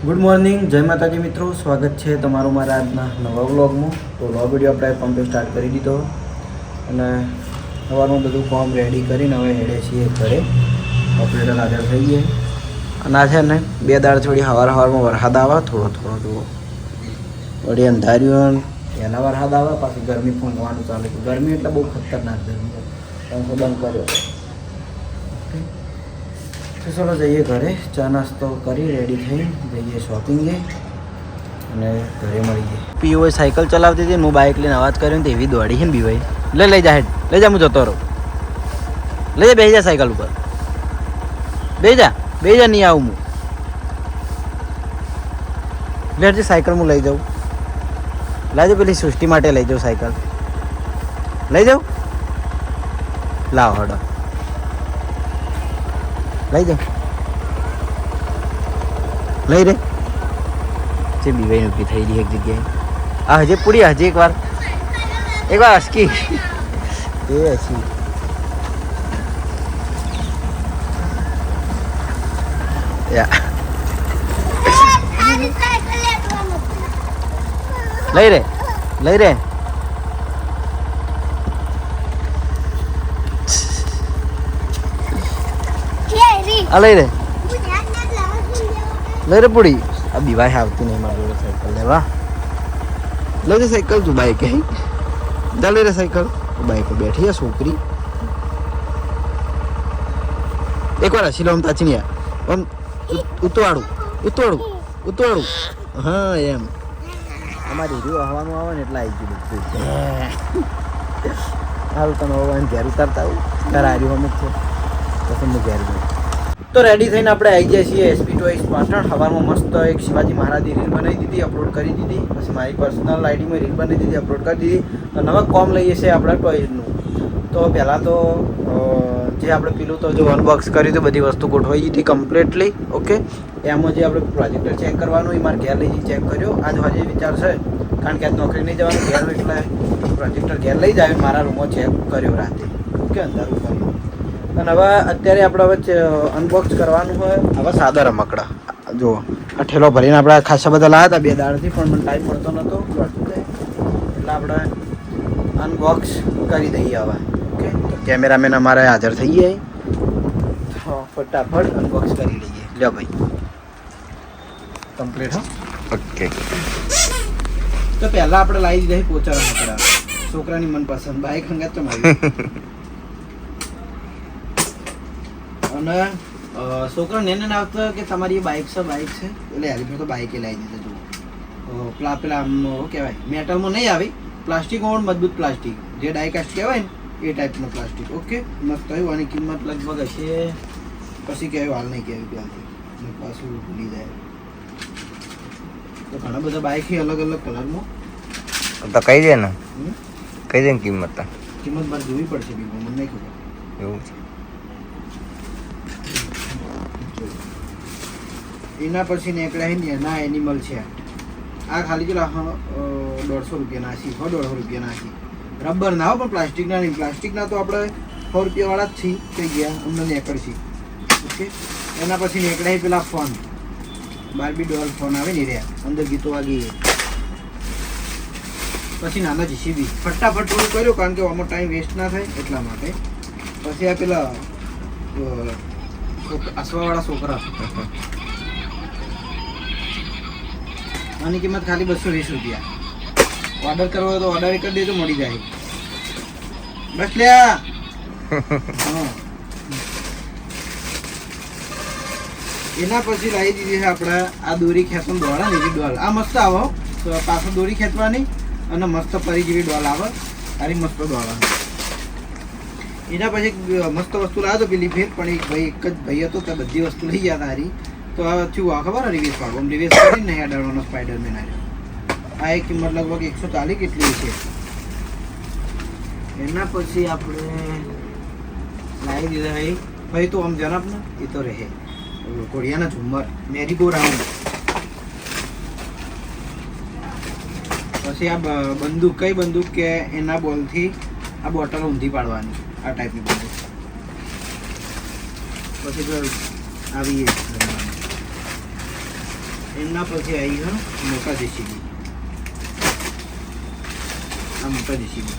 Good morning, જય માતાજી મિત્રો. સ્વાગત છે તમારું મારા આજના નવા વ્લોગમાં. તો વ્લોગ વિડીયો આપણે પંપે સ્ટાર્ટ કરી દીધો અને સવારનું બધું ફોર્મ રેડી કરીને હવે હેડે છીએ ઘરે. ઓપરેટર હાજર થઈ ગયે અને આ છે ને 2 દાડ થોડી સવારમાં વરસાદ આવે, થોડો જુઓ વળી અંધાર્યું એના વરસાદ આવે, પાછી ગરમી ફૂંકવાનું ચાલે. ગરમી એટલે બહુ ખતરનાક ગરમી, પંખો બંધ કર્યો. તો ચલો જઈએ ઘરે, ચા નાસ્તો કરી રેડી થઈ જઈએ શોપિંગે અને ઘરે મળીએ. પીઓએ સાયકલ ચલાવતી હતી, હું બાઇક લઈને અવાજ કર્યો ને તો એવી દોડી છે ને બીવાઈ. લઈ જા હેડ, લઈ જા, હું જતો રહું. લઈ જા, બેસી જા સાયકલ ઉપર, બેસી જા, નહીં આવું હું. લેજે સાયકલ હું લઈ જાઉં, લાવજો પેલી સૃષ્ટિ માટે લઈ જાઉં સાયકલ, લઈ જાઉં. લાવ હડો, લઈ જાઉં, લઈ રે. જે બીવાઈ ઊભી થઈ રહી એક જગ્યાએ. આ હજે પૂરી, હજી એકવાર હસકી એ હસી. લઈ રે આ લઈ રે પૂરી. આ બીવાય આવતી નહીં મારી જોડે સાયકલ લેવા. લઈ રે સાયકલ, તું બાઈક જા, લઈ રે સાયકલ. બાઈક પર બેઠી છે છોકરી. એકવાર હસી લો, આમ તાચી નહીં આમ ઉતવાડું. હા એમ અમારી રીવ હવાનું આવે ને એટલે આવી ગયું બધું. હાલ તમે હવાનું ઘેર ઉતારતા આવું તારે હાર્યું અમુક છે પછી હું ઘેર ગયું. તો રેડી થઈને આપણે આવી જાય છીએ એસપી ટોઈસ પાટણ. સવારમાં મસ્ત એક શિવાજી મહારાજની રીલ બનાવી દીધી, અપલોડ કરી દીધી. પછી મારી પર્સનલ આઈડીમાં રીલ બનાવી દીધી, અપલોડ કરી દીધી. તો નવા કોમ લઈએ છીએ આપણે ટોઈસનું. તો પહેલાં તો જે આપણે પેલું તો જો અનબોક્સ કર્યું હતું, બધી વસ્તુ ગોઠવાઈ ગઈ હતી કમ્પ્લીટલી. ઓકે, એમાં જે આપણે પ્રોજેક્ટર ચેક કરવાનું એ મારે ઘેર લઈ જઈ ચેક કર્યો. આજ હજી વિચાર છે, કારણ કે આજ નોકરી નહીં જવાનું ઘેર, એટલે પ્રોજેક્ટર ઘેર લઈ જાય મારા રૂમમાં ચેક કર્યો રાતે. ઓકે, અંધારું કર્યું. અને હવે અત્યારે આપણે અનબોક્સ કરવાનું હોય. હવે સાદા રમકડા જુઓ, આ ઠેલો ભરીને આપણે ખાસા બધા લાવ્યા હતા 2 દાડથી, પણ મને ટાઈમ મળતો નહોતો એટલે આપણે અનબોક્સ કરી દઈએ હવે. ઓકે, તો કેમેરામેન અમારે હાજર થઈ જાય, ફટાફટ અનબોક્સ કરી લઈએ. લ્યો ભાઈ, કમ્પ્લીટ. હા, ઓકે. તો પહેલાં આપણે લાવી દીધા પોચા રમકડા, છોકરાની મનપસંદ બાઈક હંગાત તો મારી. અને છોકરા ને આવતા કે તમારી બાઇક છે એટલે હેરી તો બાઇકે લાવી દીધા. જુઓ પેલા આમ કહેવાય મેટલમાં નહીં આવી, પ્લાસ્ટિકમાં મજબૂત પ્લાસ્ટિક, જે ડાયકાસ્ટ કહેવાય ને એ ટાઈપનું પ્લાસ્ટિક. ઓકે, મસ્ત થયું. આની કિંમત લગભગ હશે, પછી કહેવાય હાલ નહીં કહેવાય ત્યાંથી પાછું ભૂલી જાય. તો ઘણા બધા બાઇક અલગ અલગ કલરમાં તો કહી દે ને, કિંમત મારે જોવી પડશે, મને નહીં ખબર. એવું છે. એના પછી નીકળ્યા ને એના એનિમલ છે. આ ખાલી પેલા 150 રૂપિયાના છે, 150 રૂપિયાના છે. રબર ના હો, પણ પ્લાસ્ટિકના નહીં. પ્લાસ્ટિકના તો આપણે 100 રૂપિયાવાળા જ છીએ, થઈ ગયા અમને નીકળશે. ઓકે, એના પછી નીકળ્યા પેલા ફોન, બાર્બી ડોલ ફોન આવે ને રહ્યા, અંદર ગીતો વાગી. પછી નાના જીસીબી ફટાફટ થોડું કર્યું, કારણ કે આમાં ટાઈમ વેસ્ટ ના થાય એટલા માટે. પછી આ પેલા હસવાવાળા છોકરા, આની કિંમત ખાલી 220 રૂપિયા. ઓર્ડર કરવો હોય તો ઓર્ડર કરી દે તો મળી જાય. બસ લ્યા. એના પછી લાવી દીધી છે આપણે આ દોરી ખેંચવાનું ડોળ, એવી ડોલ. આ મસ્ત આવે, પાછળ દોરી ખેંચવાની અને મસ્ત પરી જેવી ડોલ આવે. સારી મસ્ત ડોલ આવે. એના પછી મસ્ત વસ્તુ લાવ્યો તો પેલી ફેર, પણ એક જ ભાઈ હતો તો બધી વસ્તુ લઈ ગયા તારી. તો હવે થયું આ ખબર રિવેસ પાડવું, રિવેસ કરીને હેડાડવાનો સ્પાઈડરમેન આવ્યો. આ એક કિંમત લગભગ 140 કેટલી છે. એના પછી આપણે લાવી દીધા ભાઈ તો આમ જનાબ ને એ તો રહે કોડિયાના ઝુમ્મર, મેરીગો રાઉન્ડ. પછી આ બંદૂક, કઈ બંદૂક કે એના બોલથી આ બોટલ ઊંધી પાડવાની, આ ટાઈપની બંદૂક. પછી તો આવી એમના પછી આવી ગયો મોટા જેસીબી. આ મોટા જેસીબી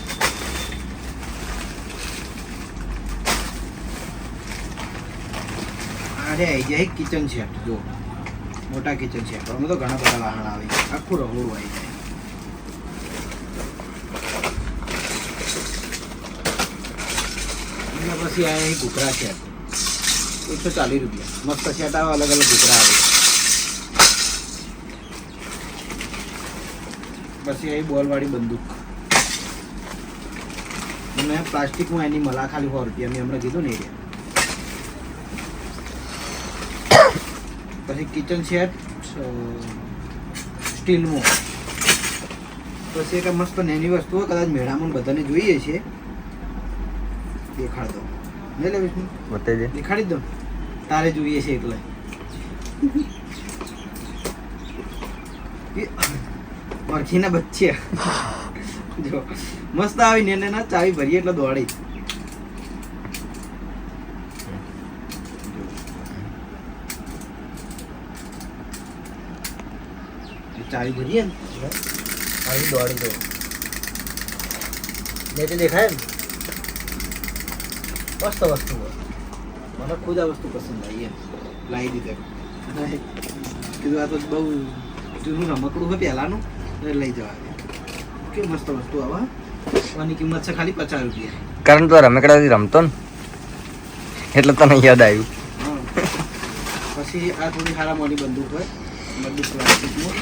આરે આવી જાય કિચન સેટ. જો મોટા કિચન સેટ અમે તો ઘણા બધા વાહન આવે, આખું રહોડું આવી જાય. એના પછી આ ઘૂઘરા સેટ 140 રૂપિયા. મસ્ત સેટ આવે, અલગ અલગ ઘૂઘરા આવે. પછી આવી બોલવાળી બંદૂક અને પ્લાસ્ટિકમાં એની મળા ખાલી 100 રૂપિયા. મેં હમણાં કીધું ને એ. પછી કિચન સેટ સ્ટીલનું. પછી એક મસ્ત નાની વસ્તુઓ કદાચ મેળામાં બધાને જોઈએ છે, દેખાડ દો. નહીં લે વિષ્ણુ, બતાવી દે. દેખાડી દો, તારે જોઈએ છે એટલે. મરઘીના બચ્ચે જો મસ્ત આવી ને ના ચાવી ભરીએ એટલે દોડી. ચાવી ભરીએ ને આવી દોડી દો. દેખાય ને મસ્ત વસ્તુ હોય. મને ખુદ આ વસ્તુ પસંદ આવી એમ લાવી દીધે. કીધું આ તો બહુ જૂનું રમકડું હોય પહેલાનું, લઈ જવા. કે મસ્ત વસ્તુ આવા. આની કિંમત છે ખાલી 50 રૂપિયા. કારણ તું રમકડાથી રમતો ને એટલે તને યાદ આવ્યું. પછી આ થોડી સારા મોટી બંદૂક હોય, બંદૂક પ્લાસ્ટિકનું.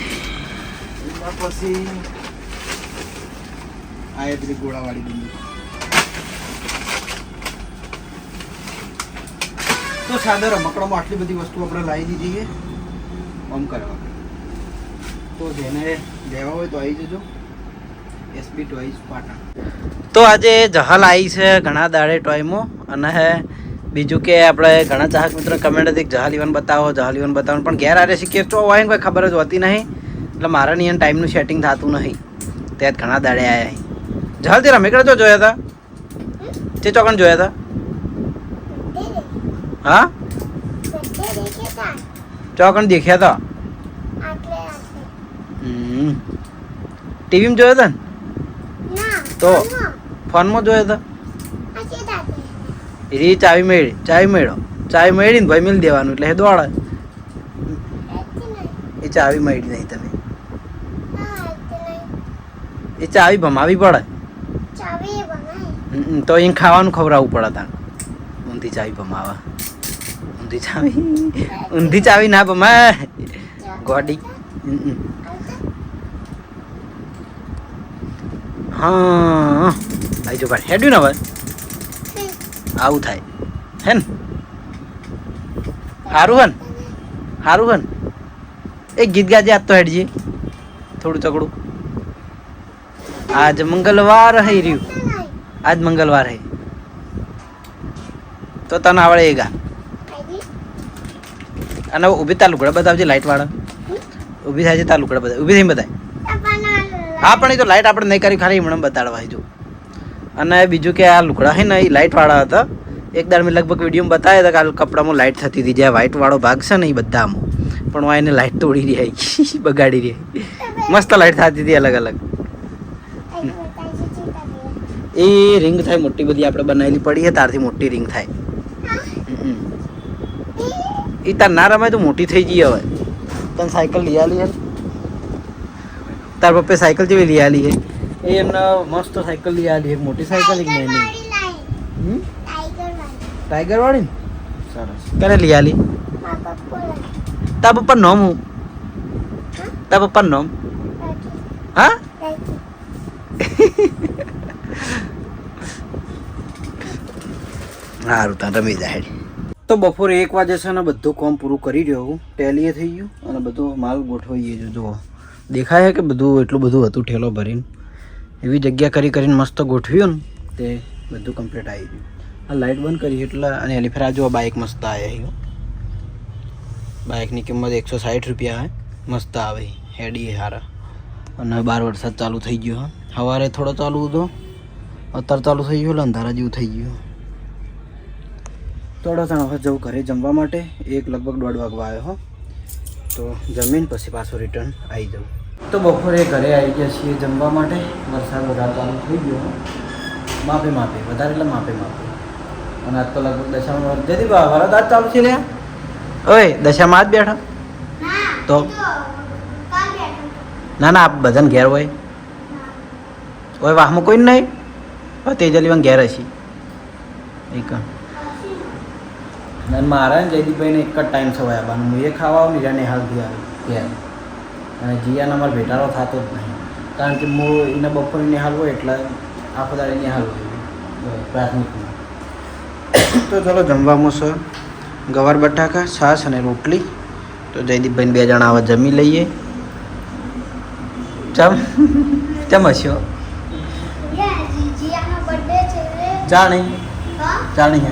એના પછી આ એટલી ગોળાવાળી બંદૂક. તો સાદા રમકડામાં આટલી બધી વસ્તુ આપણે લાવી દીધી છે આમ કરવા. તો જેને લેવા હોય તો આવી જજો એસબી ટોયઝ પાટણ. તો આજે જહાલ આવી છે ઘણા દાડે ટોયમાં. અને બીજું કે આપણે ઘણા ચાહક મિત્રો કમેન્ટ હતી જહાલ ઇવન બતાવો, જહાલ ઇવન બતાવો, પણ ઘેર આરે શીખીએ તો હોય ને કોઈ ખબર જ હોતી નહીં. એટલે મારા નિયન ટાઈમનું સેટિંગ થતું નહીં. ત્યાં ઘણા દાડે આવ્યા. જહાલ તે રમેકડા તો જોયા હતા? તે ચોકણ જોયા હતા? હા ચોકણ દેખ્યા હતા. ટીવીમાં જોયા હતા ને? તો ફોનમાં જોયા હતા? એ ચાવી મેળી, ચાવી મેળો, ચાવી મેળીને ભાઈ મિલ દેવાનું એટલે એ દોડે. એ ચાવી મળી નહીં તમે, એ ચાવી ભમાવી પડે. તો એને ખાવાનું ખવડાવવું પડે તાણ. ઊંધી ચાવી ભમાવા, ઊંધી ચાવી ના ભમાય ગોડી. હા આવી જો ભાઈ હેડ્યું ને હવે આવું થાય હે ને. સારું હે ને, સારું હે ને. એક ગીત ગાજે આજ તો હેડજી થોડું ચકડું. આજ મંગળવાર હે રહ્યું, આજ મંગળવાર હે તો તને આવડે એ ગા. અને ઊભી તાર લુકડા બતાવજે લાઈટ વાળા. ઊભી થાય છે તાર લુકડા બતાવ, ઊભી થઈને બતાય. હા પણ એ તો લાઈટ આપણે નહીં કરી, ખાલી એમણે બતાડવા જો. અને બીજું કે આ લુકડા છે ને એ લાઇટ વાળા હતા. એક દાડ મેં લગભગ વિડીયોમાં બતાવ્યા હતા કે આ કપડામાં લાઇટ થતી હતી. જ્યાં વ્હાઈટ વાળો ભાગ છે ને એ બધામાં, પણ હું એને લાઇટ તોડી રહી, બગાડી રહી. મસ્ત લાઇટ થતી હતી અલગ અલગ. એ રિંગ થાય મોટી બધી આપણે બનાવેલી પડી છે, તારથી મોટી રિંગ થાય. એ તાર ના રમાય તો મોટી થઈ જઈએ. હવે તને સાયકલ લઈ આલી યાર, તાર પપ્પે સાયકલ જેવી લઈ આલી છે. એ એમને મસ્ત સાયકલ લઈ આલી, એક મોટી સાયકલ, એક નાની. ટાઈગર વાળી ને સરસ. ક્યારે લઈ આલી? તાર પપ્પા નામ હું? તાર પપ્પા નામ? હા સારું તાર રમી જાય. તો બપોરે 1 વાગે છે ને બધું કામ પૂરું કરી રહ્યો હું. ટેલીએ થઈ ગયું અને બધું માલ ગોઠવાઈ ગયો. જુઓ દેખાય કે બધું એટલું બધું હતું ઠેલો ભરીને. એવી જગ્યા કરીને મસ્ત ગોઠવ્યું ને તે બધું કમ્પ્લીટ આવી ગયું. આ લાઇટ બંધ કરી એટલે. અને એની ફેર આ જો બાઇક મસ્ત આવ્યા. બાઇકની કિંમત 160 રૂપિયા હે. મસ્ત આવે હેડી હારા. અને બહાર વરસાદ ચાલુ થઈ ગયો. સવારે થોડો ચાલુ હતો, અત્યારે ચાલુ થઈ ગયો એટલે અંધારા જેવું થઈ ગયું. થોડો તણ હવે જવું ઘરે જમવા માટે. લગભગ 1:30 વાગવા આવ્યો હો. તો જમીન પછી પાછો રિટર્ન આવી જાઉં. તો બપોરે ઘરે આવી ગયા છીએ જમવા માટે. વરસાદ વધારે ચાલુ થઈ ગયો, માપે વધારે એટલે માપે. અને આજ તો લગભગ દશામાં જતી વરસાદ આજ ચાલુ છે લે. ઓય દશામાં જ બેઠા તો ના આપ બધાને ઘેર હોય વાહમાં કોઈ નહીં. તેજલીમાં ઘેર હશે એક મારા ને જયદીપભાઈને એક જ ટાઈમ છે આવવાનું. હું એ ખાવા આવું ને હાલથી આવે ઘેર. અને જીયાને અમારે ભેટારો થતો જ નહીં, કારણ કે હું એને બપોરે નિહાલ હોય એટલે આખો દાડે નિહાલ હોય પ્રાથમિકમાં. તો ચલો જમવામાં છે ગવાર બટાકા, છાશ અને રોટલી. તો જયદીપભાઈને 2 જણા આવા જમી લઈએ. ચમ હસ્યો જા નહીં હે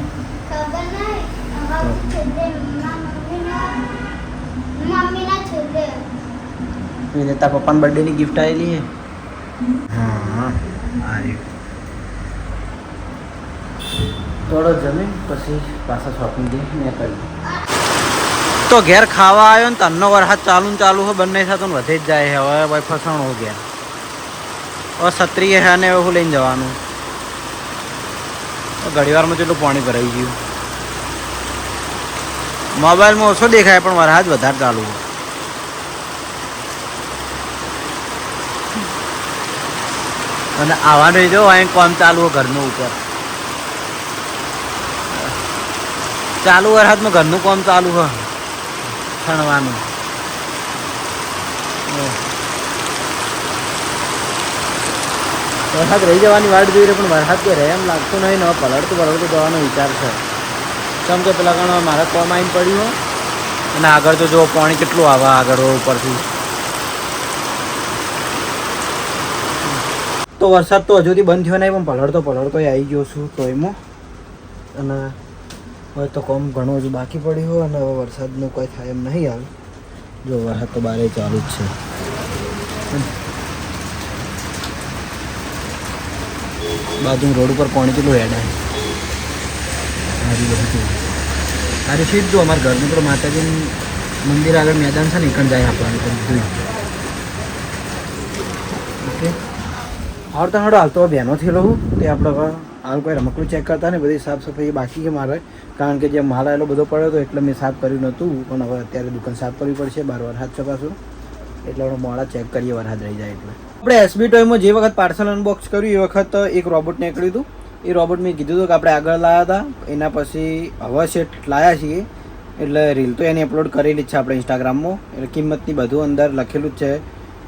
તારા પપ્પાની બર્થડેની ગિફ્ટ આવેલી હે. હા થોડો જમીન પછી પાછા શોપિંગ મેં કરી. તો ઘેર ખાવા આવ્યો ને તનનો વરસાદ ચાલુ હોય બંને સાથે વધે જ જાય. હવે ભાઈ ફસાણો હો ઘેર. હવે છત્રી હે ને એવું લઈને જવાનું. ઘડીવારમાં જેટલું પાણી ભરાઈ ગયું. મોબાઈલમાં ઓછો દેખાય પણ વરસાદ વધારે ચાલુ હોય. અને આવવાનું જો અહીં કામ ચાલુ હોય ઘરનું ઉપર. ચાલુ વરસાદમાં ઘરનું કામ ચાલુ હોય છણવાનું. વરસાદ રહી જવાની વાટ જોઈ રહી પણ વરસાદ કે રહે એમ લાગતું નહીં ને. પલળતું જવાનો વિચાર છે. કેમ કે પેલા ગણ મારે કોમ આવીને પડ્યું હોય અને આગળ તો જો પાણી કેટલું આવે આગળ ઉપરથી. તો વરસાદ તો હજુથી બંધ થયો નહીં પણ પલળતો આવી ગયો છું તો એમાં. અને હવે તો કોમ ઘણું હજુ બાકી પડ્યું હોય અને હવે વરસાદનું કોઈ થાય એમ નહીં હાલ. જો વરસાદ તો બારે ચાલુ જ છે. બાજુ રોડ ઉપર પાણી કેટલું હેડ અરે સીટ જો અમારા ઘરનું તો માતાજીનું મંદિર આગળ મેદાન છે ને એકણ જાય આપવાનું બધું. ઓકે આવડતા હાલ તો બહેનો થયેલો હું તે આપણે હાલ કોઈ રમકડું ચેક કરતા ને બધી સાફ સફાઈ બાકી છે મારે. કારણ કે જે માલ આવેલો બધો પડ્યો હતો એટલે મેં સાફ કર્યું નહોતું. પણ હવે અત્યારે દુકાન સાફ કરવી પડશે. 12 વરસાદ છે પાછું એટલે આપણે મોડા ચેક કરીએ વરસાદ રહી જાય એટલે. આપણે એસબી ટોયમાં જે વખત પાર્સલ અનબોક્સ કર્યું એ વખત એક રોબોટ નીકળ્યું હતું. એ રોબોટ મેં કીધું હતું કે આપણે આગળ લાવ્યા હતા. એના પછી હવે સેટ લાવ્યા છીએ એટલે રીલ તો એની અપલોડ કરેલી જ છે આપણે ઇન્સ્ટાગ્રામમાં. એટલે કિંમતની બધું અંદર લખેલું જ છે.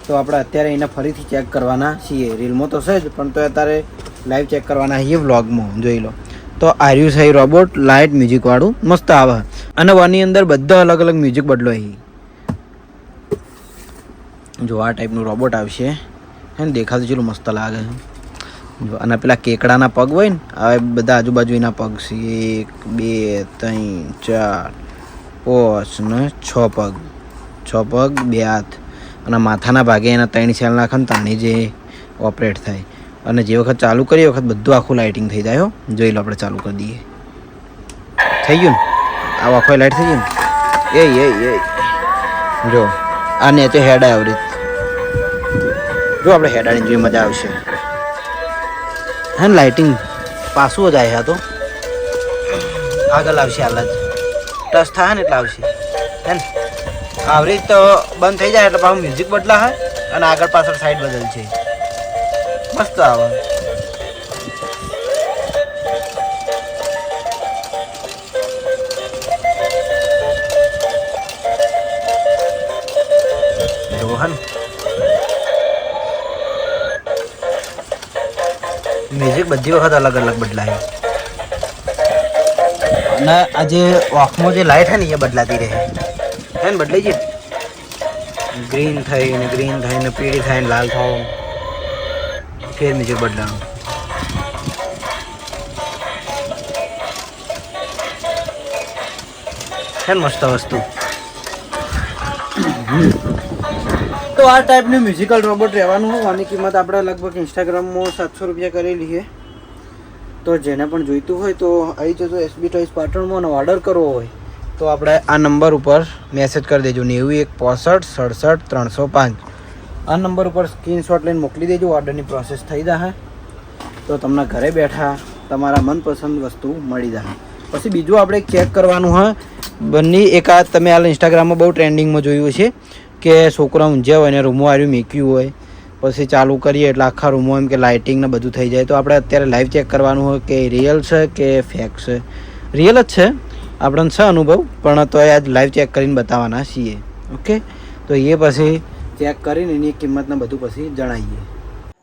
તો આપણે અત્યારે એને ફરીથી ચેક કરવાના છીએ. રીલમાં તો છે જ પણ તો અત્યારે લાઈવ ચેક કરવાના છીએ વ્લોગમાં. જોઈ લો. તો આર્યુ છે રોબોટ લાઇટ મ્યુઝિકવાળું મસ્ત આવે. અને આની અંદર બધા અલગ અલગ મ્યુઝિક બદલો અહીં. જો આ ટાઈપનું રોબોટ આવશે હે ને. દેખાતું જેટલું મસ્ત લાગે છે. જો અને પેલા કેકડાના પગ હોય ને હવે બધા આજુબાજુ એના પગ છે. 1 2 3 4 5 ને 6 પગ. 6 પગ 2 હાથ. અને માથાના ભાગે એના 3 સેલ નાખે ને તાણી જે ઓપરેટ થાય. અને જે વખત ચાલુ કરીએ એ વખત બધું આખું લાઇટિંગ થઈ જાય. હો જોઈ લો આપણે ચાલુ કરી દઈએ. થઈ ગયું ને આ આખો લાઇટ થઈ ગયું ને. એ જો આ નેચે હેડ આવરી. જો આપણે હેડાની જોઈ મજા આવશે હે ને. લાઇટિંગ પાછું જ આવે. તો આગળ આવશે હાલ જ ટચ થાય ને એટલે આવશે હે ને. આવરી તો બંધ થઈ જાય એટલે પાછું મ્યુઝિક બદલા હોય અને આગળ પાછળ સાઈડ બદલ છે. મસ્ત આવે. રોહન મ્યુઝિક બધી વખત અલગ અલગ બદલાય. અને આ જે આંખમાં જે લાઇટ હે ને એ બદલાતી રહે હે ને. બદલાઈ જાય. ગ્રીન થઈને પીળી થઈને લાલ થાય ફેર મ્યુઝિક બદલાનું. છે ને મસ્ત વસ્તુ. તો આ ટાઈપનું મ્યુઝિકલ રોબોટ રહેવાનું હોય. આની કિંમત આપણે લગભગ ઇન્સ્ટાગ્રામમાં 700 રૂપિયા કરેલી છે. તો જેને પણ જોઈતું હોય તો આવી જજો એસબી ટોયસ પાટણમાં. અને ઓર્ડર કરવો હોય તો આપણે આ નંબર ઉપર મેસેજ કરી દેજો 9165676305 આ નંબર ઉપર સ્ક્રીનશોટ લઈને મોકલી દેજો. ઓર્ડરની પ્રોસેસ થઈ જશે તો તમને ઘરે બેઠા તમારા મનપસંદ વસ્તુ મળી જશે. પછી બીજું આપણે ચેક કરવાનું હોય બંને એકાદ તમે હાલ ઇન્સ્ટાગ્રામમાં બહુ ટ્રેન્ડિંગમાં જોયું છે કે છોકરા ઊંઝ્યા હોય ને રૂમો આવ્યું મેક્યું હોય પછી ચાલુ કરીએ એટલે આખા રૂમો એમ કે લાઇટિંગ ને બધું થઈ જાય. તો આપણે અત્યારે લાઈવ ચેક કરવાનું હોય કે રિયલ છે કે ફેક છે. રિયલ જ છે આપણને છે અનુભવ પણ તો આજ લાઈવ ચેક કરીને બતાવવાના છીએ. ઓકે તો એ પછી ચેક કરીને એની કિંમતને બધું પછી જણાવીએ.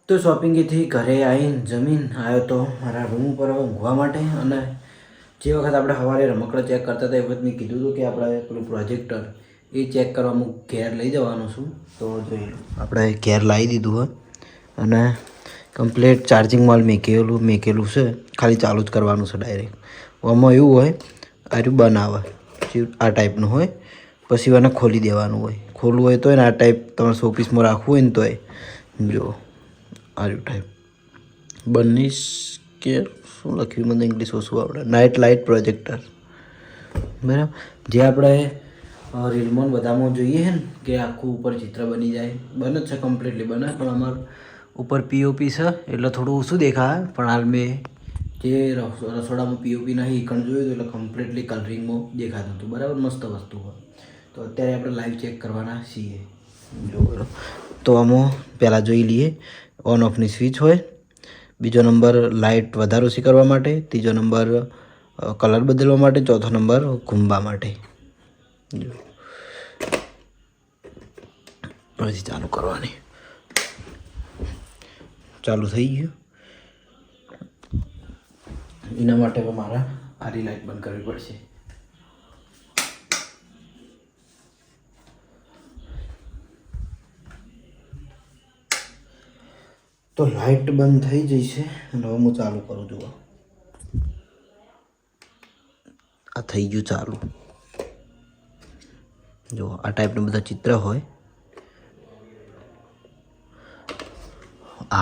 તો શોપિંગથી ઘરે આવીને જમીન આવ્યો તો મારા રૂમ ઉપર ઊંઘવા માટે. અને જે વખત આપણે સવારે રમકડા ચેક કરતા હતા એ વખત મેં કીધું હતું કે આપણે પેલું પ્રોજેક્ટર એ ચેક કરવા હું ઘેર લઈ જવાનું છું. તો જોઈ લો આપણે ઘેર લાવી દીધું હોય અને કમ્પ્લીટ ચાર્જિંગ વાળ મેકેલું છે. ખાલી ચાલુ જ કરવાનું છે ડાયરેક્ટ. આમાં એવું હોય આર્યું બનાવે આ ટાઈપનું હોય પછી એને ખોલી દેવાનું હોય. ખોલવું હોય તો આ ટાઈપ તમારે શોપીસમાં રાખવું હોય ને તો જો આર્યું ટાઈપ બનીશ કે શું લખ્યું મને ઇંગ્લિશમાં શું આવડે નાઇટ લાઇટ પ્રોજેક્ટર બરાબર. જે આપણે રીલમાં બધામાં જોઈએ છે ને કે આખું ઉપર ચિત્ર બની જાય બને જ છે કમ્પ્લીટલી બને પણ અમારું ઉપર પીઓપી છે એટલે થોડું ઓછું દેખાય. પણ હાલ મેં જે રસોડામાં પીઓપી નહીં ઈકણ જોયું એટલે કમ્પ્લીટલી કલરિંગમાં દેખાતું હતું. બરાબર મસ્ત વસ્તુ હોય. તો અત્યારે આપણે લાઈવ ચેક કરવાના છીએ. જો તો આમાં પહેલાં જોઈ લઈએ ઓન ઓફની સ્વિચ હોય. બીજો નંબર લાઇટ વધારે ઓછી કરવા માટે. ત્રીજો નંબર કલર બદલવા માટે. ચોથો નંબર ઘૂમવા માટે. જો પછી ચાલુ કરવાની. ચાલુ થઈ ગયું. એના માટે મારા આરી લાઇટ બંધ કરવી પડશે. તો લાઇટ બંધ થઈ જશે અને હવે હું ચાલુ કરું. જુઓ આ થઈ ગયું ચાલુ. જો આ ટાઈપનું બધા ચિત્ર હોય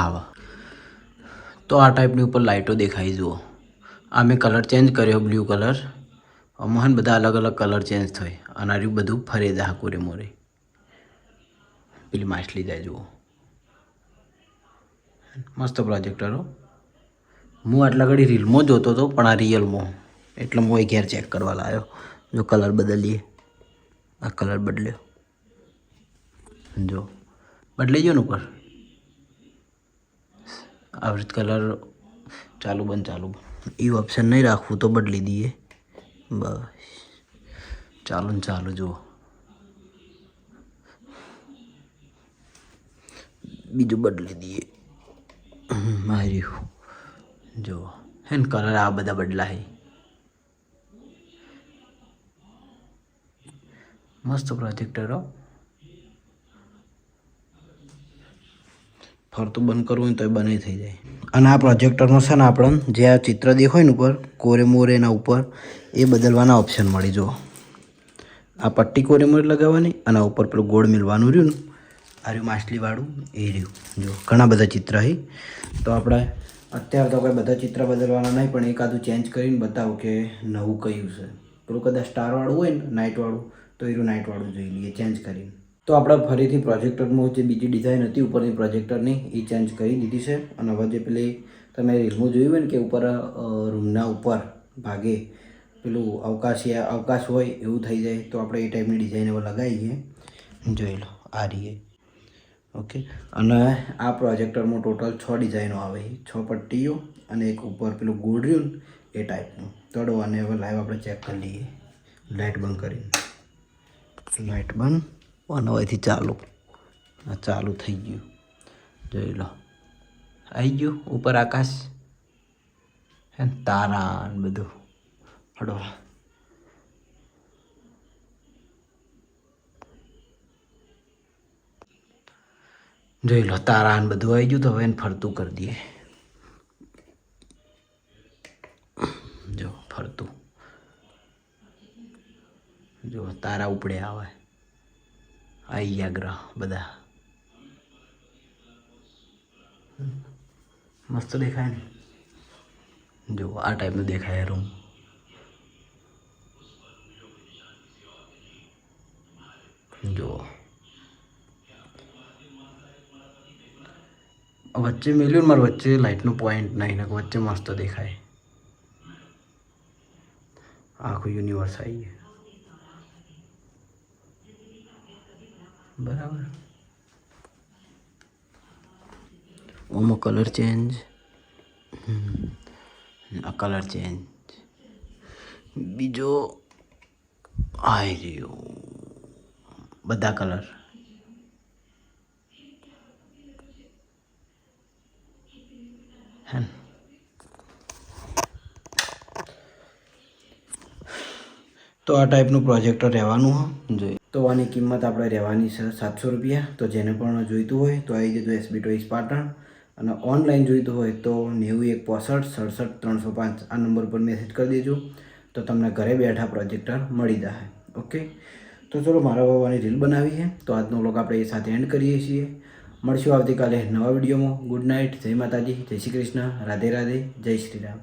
આવા તો આ ટાઈપની ઉપર લાઇટો દેખાઈ. જુઓ આ મેં કલર ચેન્જ કર્યો બ્લુ કલર. આમાં બધા અલગ અલગ કલર ચેન્જ થાય અને આ બધું ફરે જાય કોરે મોરે પેલી માછલી જાય. જુઓ મસ્ત પ્રોજેક્ટરો. હું આટલા ઘડી રીલમાં જોતો હતો પણ આ રિયલમાં એટલે હું એ ઘેર ચેક કરવા લાવ્યો. જો કલર બદલીએ આ કલર બદલ્યો જો બદલાઈ ગયો ને ઉપર આવી રીતે કલર ચાલુ બંધ એવું ઓપ્શન નહીં રાખવું તો બદલી દઈએ. બસ ચાલુ ને ચાલુ. જુઓ બીજું બદલી દઈએ. માર્યું જો હે ને કલર આ બધા બદલાય. મસ્ત પ્રોજેક્ટરો. ફરતું બંધ કરવું હોય તો એ બંધ થઈ જાય. અને આ પ્રોજેક્ટરમાં છે ને આપણને જે આ ચિત્ર દેખાય ને ઉપર કોરે મોરે એના ઉપર એ બદલવાના ઓપ્શન મળી. જુઓ આ પટ્ટી કોરે મોરે લગાવવાની અને ઉપર પેલું ગોળ મિલવાનું રહ્યું ને આ રહ્યું માછલીવાળું એ રહ્યું. જો ઘણા બધા ચિત્ર છે. તો આપણે અત્યારે તો કોઈ બધા ચિત્ર બદલવાના નહીં પણ એકાદું ચેન્જ કરીને બતાવું કે નવું કયું છે. પેલું કદાચ સ્ટારવાળું હોય ને નાઇટવાળું તો એનું નાઇટવાળું જોઈ લઈએ ચેન્જ કરીને. તો આપણે ફરીથી પ્રોજેક્ટરમાં જે બીજી ડિઝાઇન હતી ઉપરની પ્રોજેક્ટરની એ ચેન્જ કરી દીધી છે. અને હવે જે પેલી તમે રીલમાં જોયું હોય ને કે ઉપર રૂમના ઉપર ભાગે પેલું અવકાશ હોય એવું થઈ જાય તો આપણે એ ટાઈપની ડિઝાઇન હવે લગાવીએ. જોઈ લો આ રીએ. ઓકે અને આ પ્રોજેક્ટરમાં ટોટલ 6 ડિઝાઇનો આવે. 6 પટ્ટીઓ અને એક ઉપર પેલું ગોળ રહ્યું ને એ ટાઈપનું. તોડો અને હવે લાઈવ આપણે ચેક કરી લઈએ લાઇટ બંધ કરીને. લાઇટ બંધ અને હવેથી ચાલુ. આ ચાલુ થઈ ગયું. જોઈ લો આવી ગયું ઉપર આકાશ હે તારા ને બધું. હડો જોઈ લો તારા ને બધું આવી ગયું. તો હવે એને ફરતું કરી દઈએ. જો ફરતું જો તારા ઉપડે આવે આવી ગયા ગ્રહ બધા. મસ્ત દેખાય ને. જો આ ટાઈપનું દેખાય રૂમ. જુઓ વચ્ચે મેલ્યું મારે વચ્ચે લાઇટનું પોઈન્ટ નહીં ને વચ્ચે મસ્ત દેખાય આખું યુનિવર્સ આવી ગયું બરાબર ઓમાં કલર ચેન્જ આ કલર ચેન્જ બીજો આવી રહ્યો બધા કલર હે તો આ ટાઈપનું પ્રોજેક્ટર રહેવાનું જોઈએ તો આની કિંમત આપણે રહેવાની છે 700 રૂપિયા તો જેને પણ જોઈતું હોય તો આવી જજો એસબી ટોયઝ પાટણ અને ઓનલાઈન જોઈતું હોય તો 9165676305 આ નંબર પર મેસેજ કરી દેજો તો તમને ઘરે બેઠા પ્રોજેક્ટર મળી જશે ઓકે તો ચલો મારા બાબાની રીલ બનાવી છે તો આજનો વ્લોગ આપણે એ સાથે એન્ડ કરીએ છીએ મળશું આવતીકાલે નવા વિડીયોમાં ગુડ નાઇટ જય માતાજી જય શ્રી કૃષ્ણ રાધે રાધે જય શ્રી રામ